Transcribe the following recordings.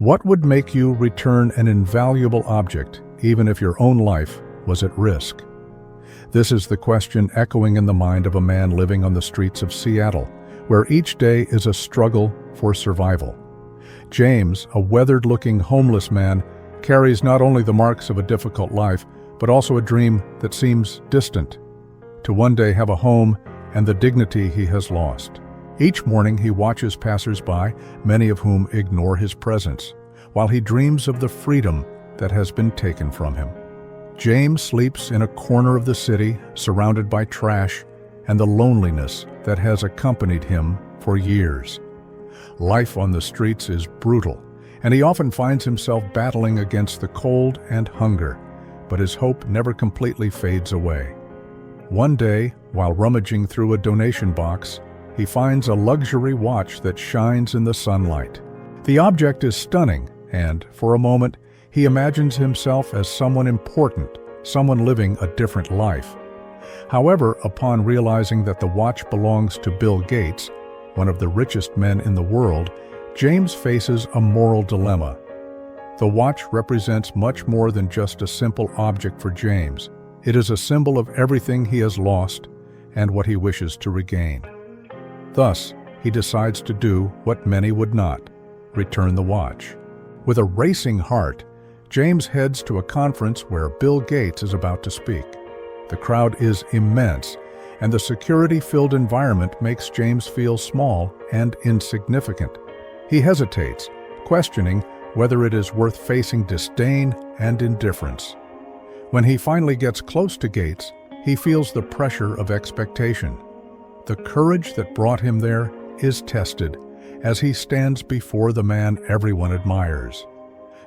What would make you return an invaluable object, even if your own life was at risk? This is the question echoing in the mind of a man living on the streets of Seattle, where each day is a struggle for survival. James, a weathered-looking homeless man, carries not only the marks of a difficult life, but also a dream that seems distant, to one day have a home and the dignity he has lost. Each morning he watches passers-by, many of whom ignore his presence, while he dreams of the freedom that has been taken from him. James sleeps in a corner of the city, surrounded by trash and the loneliness that has accompanied him for years. Life on the streets is brutal, and he often finds himself battling against the cold and hunger, but his hope never completely fades away. One day, while rummaging through a donation box, he finds a luxury watch that shines in the sunlight. The object is stunning, and, for a moment, he imagines himself as someone important, someone living a different life. However, upon realizing that the watch belongs to Bill Gates, one of the richest men in the world, James faces a moral dilemma. The watch represents much more than just a simple object for James. It is a symbol of everything he has lost and what he wishes to regain. Thus, he decides to do what many would not: return the watch. With a racing heart, James heads to a conference where Bill Gates is about to speak. The crowd is immense, and the security-filled environment makes James feel small and insignificant. He hesitates, questioning whether it is worth facing disdain and indifference. When he finally gets close to Gates, he feels the pressure of expectation. The courage that brought him there is tested as he stands before the man everyone admires.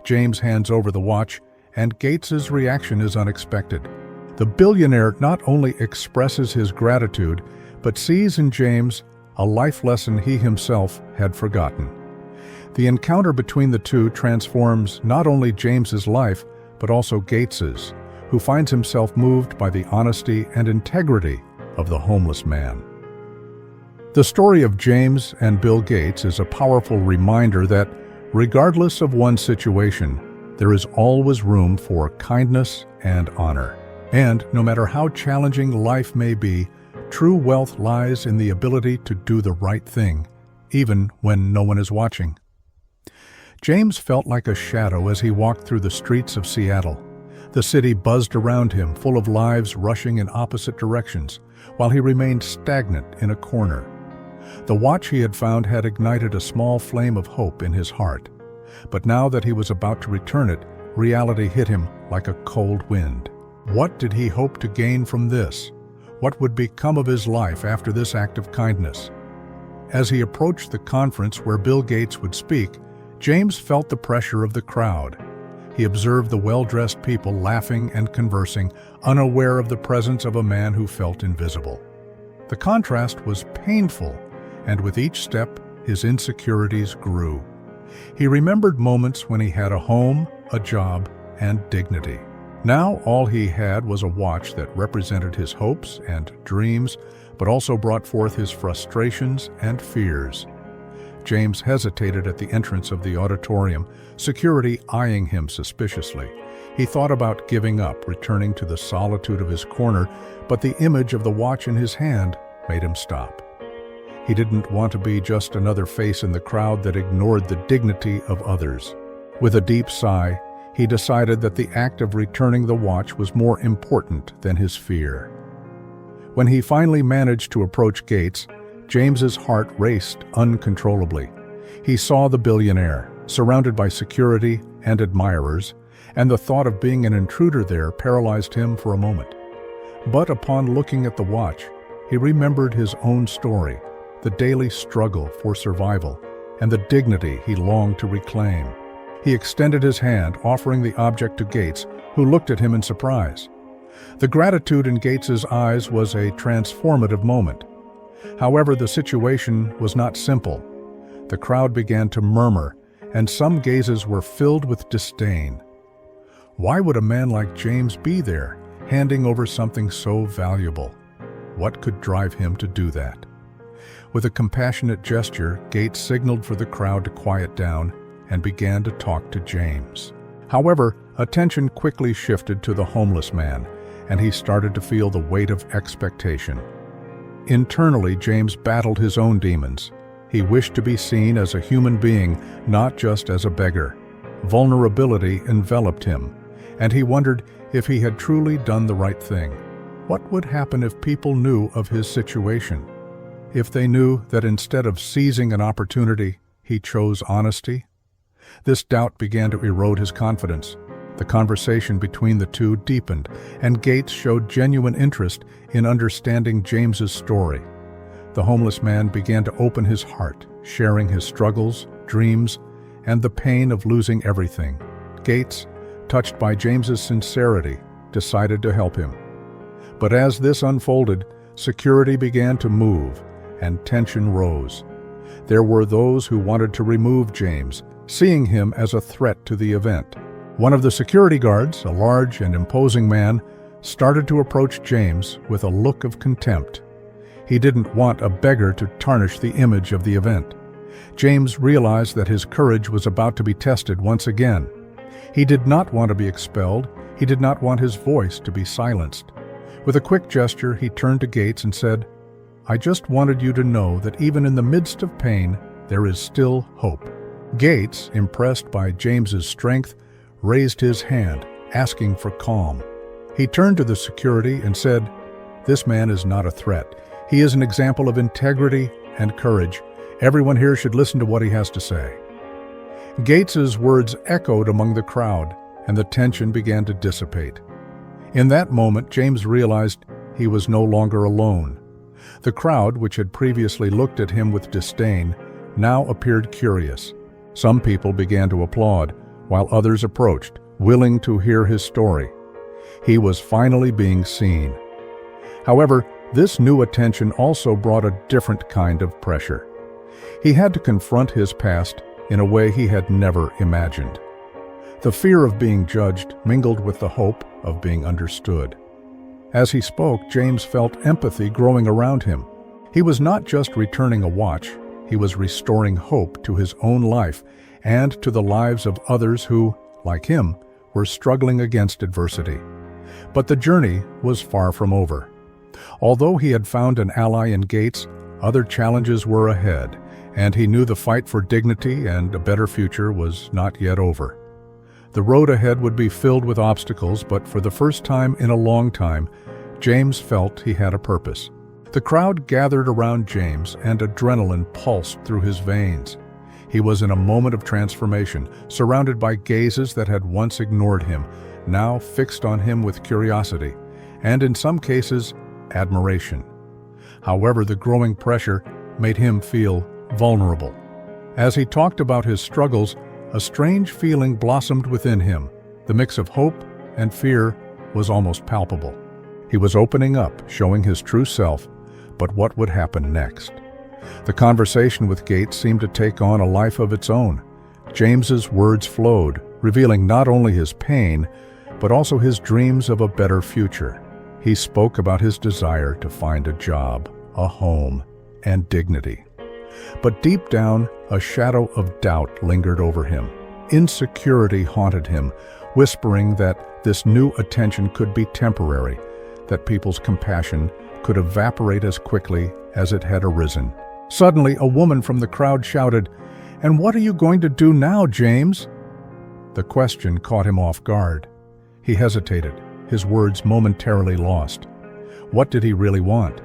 James hands over the watch, and Gates's reaction is unexpected. The billionaire not only expresses his gratitude, but sees in James a life lesson he himself had forgotten. The encounter between the two transforms not only James's life, but also Gates's, who finds himself moved by the honesty and integrity of the homeless man. The story of James and Bill Gates is a powerful reminder that, regardless of one's situation, there is always room for kindness and honor. And no matter how challenging life may be, true wealth lies in the ability to do the right thing, even when no one is watching. James felt like a shadow as he walked through the streets of Seattle. The city buzzed around him, full of lives rushing in opposite directions, while he remained stagnant in a corner. The watch he had found had ignited a small flame of hope in his heart. But now that he was about to return it, reality hit him like a cold wind. What did he hope to gain from this? What would become of his life after this act of kindness? As he approached the conference where Bill Gates would speak, James felt the pressure of the crowd. He observed the well-dressed people laughing and conversing, unaware of the presence of a man who felt invisible. The contrast was painful, and with each step, his insecurities grew. He remembered moments when he had a home, a job, and dignity. Now all he had was a watch that represented his hopes and dreams, but also brought forth his frustrations and fears. James hesitated at the entrance of the auditorium, security eyeing him suspiciously. He thought about giving up, returning to the solitude of his corner, but the image of the watch in his hand made him stop. He didn't want to be just another face in the crowd that ignored the dignity of others. With a deep sigh, he decided that the act of returning the watch was more important than his fear. When he finally managed to approach Gates, James's heart raced uncontrollably. He saw the billionaire, surrounded by security and admirers, and the thought of being an intruder there paralyzed him for a moment. But upon looking at the watch, he remembered his own story, the daily struggle for survival, and the dignity he longed to reclaim. He extended his hand, offering the object to Gates, who looked at him in surprise. The gratitude in Gates's eyes was a transformative moment. However, the situation was not simple. The crowd began to murmur, and some gazes were filled with disdain. Why would a man like James be there, handing over something so valuable? What could drive him to do that? With a compassionate gesture, Gates signaled for the crowd to quiet down, and began to talk to James. However, attention quickly shifted to the homeless man, and he started to feel the weight of expectation. Internally, James battled his own demons. He wished to be seen as a human being, not just as a beggar. Vulnerability enveloped him, and he wondered if he had truly done the right thing. What would happen if people knew of his situation? If they knew that instead of seizing an opportunity, he chose honesty? This doubt began to erode his confidence. The conversation between the two deepened, and Gates showed genuine interest in understanding James's story. The homeless man began to open his heart, sharing his struggles, dreams, and the pain of losing everything. Gates, touched by James's sincerity, decided to help him. But as this unfolded, security began to move, and tension rose. There were those who wanted to remove James, seeing him as a threat to the event. One of the security guards, a large and imposing man, started to approach James with a look of contempt. He didn't want a beggar to tarnish the image of the event. James realized that his courage was about to be tested once again. He did not want to be expelled. He did not want his voice to be silenced. With a quick gesture, he turned to Gates and said, "I just wanted you to know that even in the midst of pain, there is still hope." Gates, impressed by James's strength, raised his hand, asking for calm. He turned to the security and said, "This man is not a threat. He is an example of integrity and courage. Everyone here should listen to what he has to say." Gates's words echoed among the crowd, and the tension began to dissipate. In that moment, James realized he was no longer alone. The crowd, which had previously looked at him with disdain, now appeared curious. Some people began to applaud, while others approached, willing to hear his story. He was finally being seen. However, this new attention also brought a different kind of pressure. He had to confront his past in a way he had never imagined. The fear of being judged mingled with the hope of being understood. As he spoke, James felt empathy growing around him. He was not just returning a watch, he was restoring hope to his own life and to the lives of others who, like him, were struggling against adversity. But the journey was far from over. Although he had found an ally in Gates, other challenges were ahead, and he knew the fight for dignity and a better future was not yet over. The road ahead would be filled with obstacles, but for the first time in a long time, James felt he had a purpose. The crowd gathered around James, and adrenaline pulsed through his veins. He was in a moment of transformation, surrounded by gazes that had once ignored him, now fixed on him with curiosity, and in some cases, admiration. However, the growing pressure made him feel vulnerable. As he talked about his struggles, a strange feeling blossomed within him. The mix of hope and fear was almost palpable. He was opening up, showing his true self, but what would happen next? The conversation with Gates seemed to take on a life of its own. James's words flowed, revealing not only his pain, but also his dreams of a better future. He spoke about his desire to find a job, a home, and dignity. But deep down, a shadow of doubt lingered over him. Insecurity haunted him, whispering that this new attention could be temporary, that people's compassion could evaporate as quickly as it had arisen. Suddenly, a woman from the crowd shouted, "And what are you going to do now, James?" The question caught him off guard. He hesitated, his words momentarily lost. What did he really want?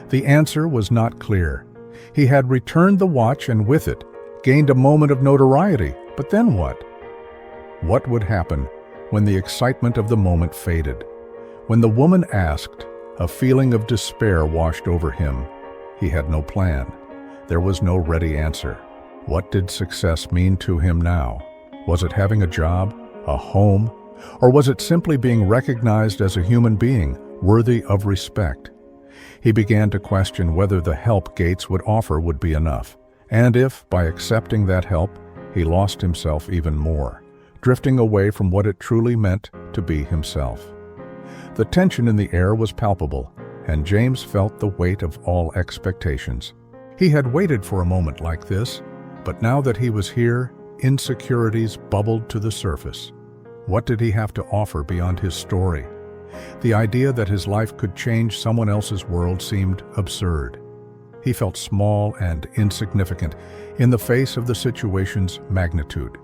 The answer was not clear. He had returned the watch and with it, gained a moment of notoriety. But then what? What would happen when the excitement of the moment faded? When the woman asked, a feeling of despair washed over him. He had no plan. There was no ready answer. What did success mean to him now? Was it having a job, a home, or was it simply being recognized as a human being, worthy of respect? He began to question whether the help Gates would offer would be enough, and if, by accepting that help, he lost himself even more, drifting away from what it truly meant to be himself. The tension in the air was palpable, and James felt the weight of all expectations. He had waited for a moment like this, but now that he was here, insecurities bubbled to the surface. What did he have to offer beyond his story? The idea that his life could change someone else's world seemed absurd. He felt small and insignificant in the face of the situation's magnitude.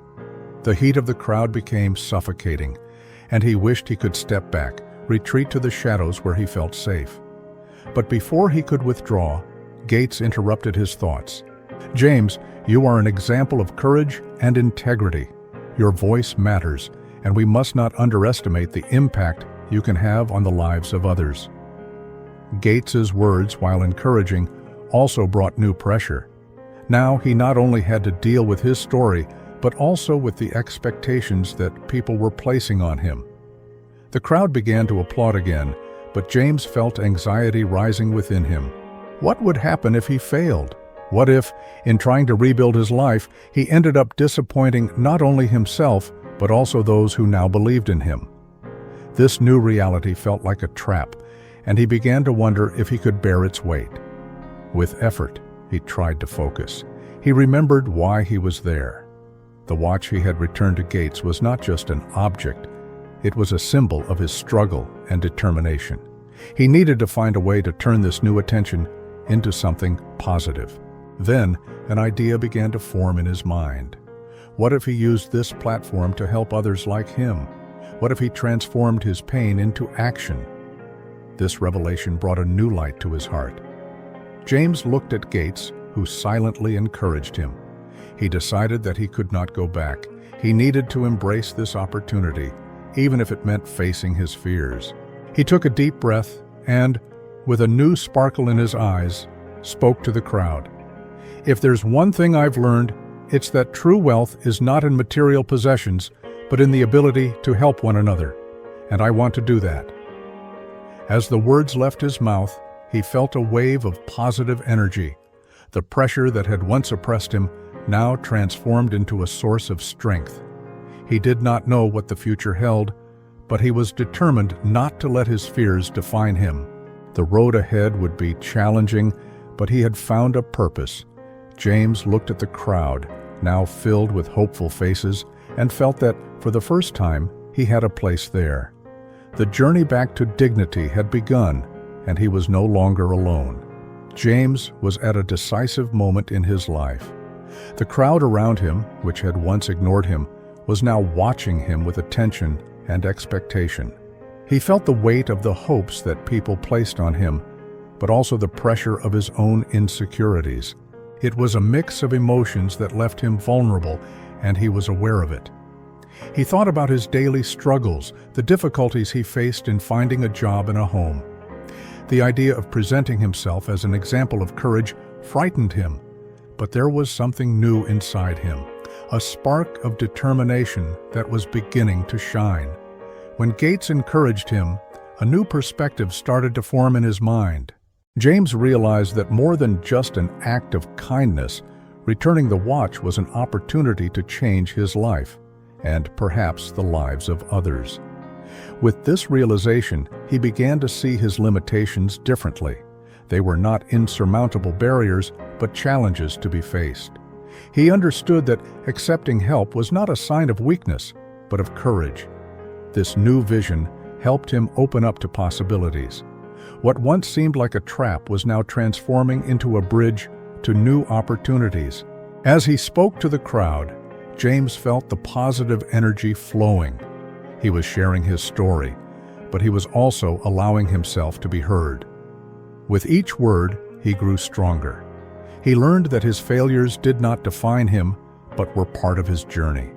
The heat of the crowd became suffocating, and he wished he could step back, retreat to the shadows where he felt safe. But before he could withdraw, Gates interrupted his thoughts. "James, you are an example of courage and integrity. Your voice matters, and we must not underestimate the impact you can have on the lives of others." Gates's words, while encouraging, also brought new pressure. Now he not only had to deal with his story, but also with the expectations that people were placing on him. The crowd began to applaud again, but James felt anxiety rising within him. What would happen if he failed? What if, in trying to rebuild his life, he ended up disappointing not only himself, but also those who now believed in him? This new reality felt like a trap, and he began to wonder if he could bear its weight. With effort, he tried to focus. He remembered why he was there. The watch he had returned to Gates was not just an object, it was a symbol of his struggle and determination. He needed to find a way to turn this new attention into something positive. Then, an idea began to form in his mind. What if he used this platform to help others like him? What if he transformed his pain into action? This revelation brought a new light to his heart. James looked at Gates, who silently encouraged him. He decided that he could not go back. He needed to embrace this opportunity, even if it meant facing his fears. He took a deep breath and, with a new sparkle in his eyes, spoke to the crowd. "If there's one thing I've learned, it's that true wealth is not in material possessions, but in the ability to help one another, and I want to do that." As the words left his mouth, he felt a wave of positive energy. The pressure that had once oppressed him now transformed into a source of strength. He did not know what the future held, but he was determined not to let his fears define him. The road ahead would be challenging, but he had found a purpose. James looked at the crowd, now filled with hopeful faces, and felt that, for the first time, he had a place there. The journey back to dignity had begun, and he was no longer alone. James was at a decisive moment in his life. The crowd around him, which had once ignored him, was now watching him with attention and expectation. He felt the weight of the hopes that people placed on him, but also the pressure of his own insecurities. It was a mix of emotions that left him vulnerable, and he was aware of it. He thought about his daily struggles, the difficulties he faced in finding a job and a home. The idea of presenting himself as an example of courage frightened him, but there was something new inside him, a spark of determination that was beginning to shine. When Gates encouraged him, a new perspective started to form in his mind. James realized that more than just an act of kindness, returning the watch was an opportunity to change his life, and perhaps the lives of others. With this realization, he began to see his limitations differently. They were not insurmountable barriers, but challenges to be faced. He understood that accepting help was not a sign of weakness, but of courage. This new vision helped him open up to possibilities. What once seemed like a trap was now transforming into a bridge to new opportunities. As he spoke to the crowd, James felt the positive energy flowing. He was sharing his story, but he was also allowing himself to be heard. With each word, he grew stronger. He learned that his failures did not define him, but were part of his journey.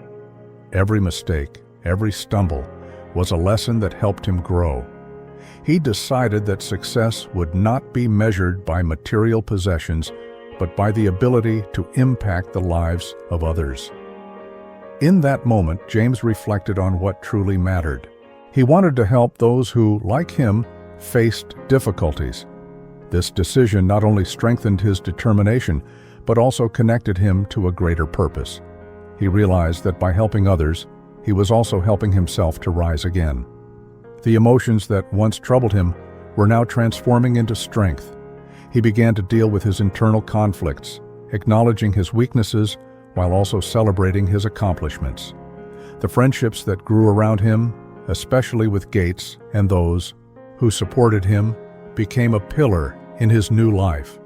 Every mistake, every stumble, was a lesson that helped him grow. He decided that success would not be measured by material possessions, but by the ability to impact the lives of others. In that moment, James reflected on what truly mattered. He wanted to help those who, like him, faced difficulties. This decision not only strengthened his determination, but also connected him to a greater purpose. He realized that by helping others, he was also helping himself to rise again. The emotions that once troubled him were now transforming into strength. He began to deal with his internal conflicts, acknowledging his weaknesses while also celebrating his accomplishments. The friendships that grew around him, especially with Gates and those who supported him, became a pillar in his new life.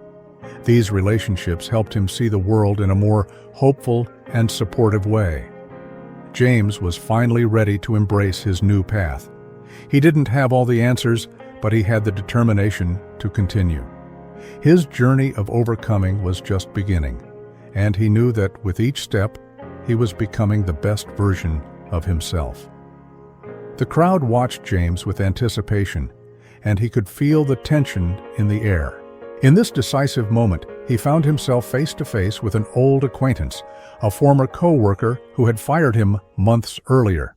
These relationships helped him see the world in a more hopeful and supportive way. James was finally ready to embrace his new path. He didn't have all the answers, but he had the determination to continue. His journey of overcoming was just beginning, and he knew that with each step, he was becoming the best version of himself. The crowd watched James with anticipation, and he could feel the tension in the air. In this decisive moment, he found himself face to face with an old acquaintance, a former co-worker who had fired him months earlier.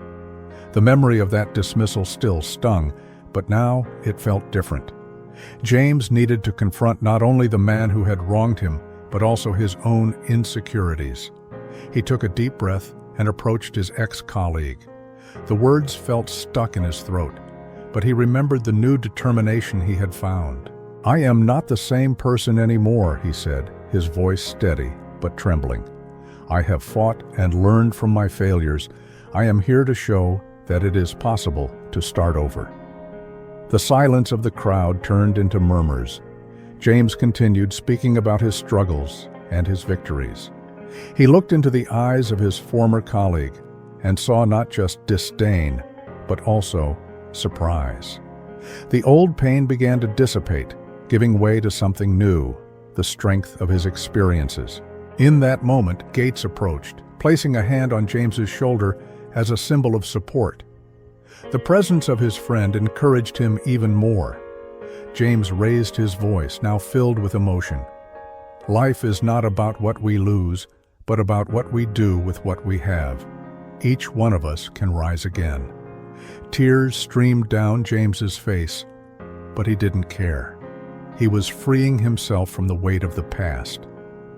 The memory of that dismissal still stung, but now it felt different. James needed to confront not only the man who had wronged him, but also his own insecurities. He took a deep breath and approached his ex-colleague. The words felt stuck in his throat, but he remembered the new determination he had found. "I am not the same person anymore," he said, his voice steady but trembling. "I have fought and learned from my failures. I am here to show that it is possible to start over." The silence of the crowd turned into murmurs. James continued speaking about his struggles and his victories. He looked into the eyes of his former colleague and saw not just disdain, but also surprise. The old pain began to dissipate, giving way to something new, the strength of his experiences. In that moment, Gates approached, placing a hand on James's shoulder as a symbol of support. The presence of his friend encouraged him even more. James raised his voice, now filled with emotion. "Life is not about what we lose, but about what we do with what we have. Each one of us can rise again." Tears streamed down James's face, but he didn't care. He was freeing himself from the weight of the past.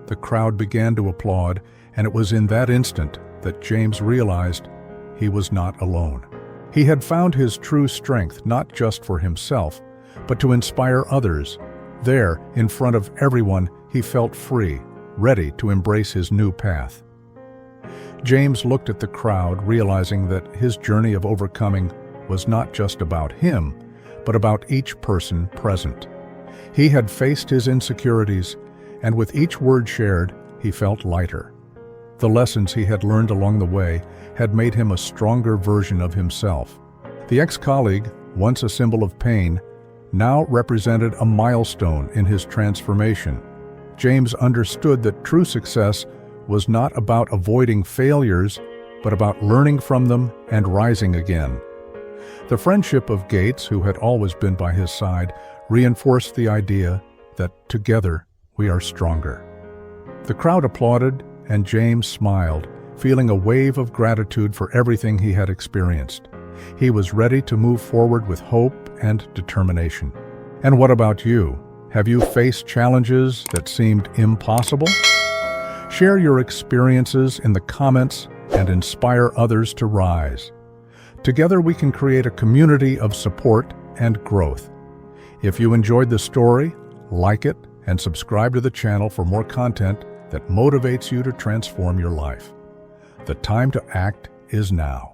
The crowd began to applaud, and it was in that instant that James realized he was not alone. He had found his true strength not just for himself, but to inspire others. There, in front of everyone, he felt free, ready to embrace his new path. James looked at the crowd, realizing that his journey of overcoming was not just about him, but about each person present. He had faced his insecurities, and with each word shared, he felt lighter. The lessons he had learned along the way had made him a stronger version of himself. The ex-colleague, once a symbol of pain, now represented a milestone in his transformation. James understood that true success was not about avoiding failures, but about learning from them and rising again. The friendship of Gates, who had always been by his side, reinforced the idea that together we are stronger. The crowd applauded, and James smiled, feeling a wave of gratitude for everything he had experienced. He was ready to move forward with hope and determination. And what about you? Have you faced challenges that seemed impossible? Share your experiences in the comments and inspire others to rise. Together we can create a community of support and growth. If you enjoyed the story, like it and subscribe to the channel for more content that motivates you to transform your life. The time to act is now.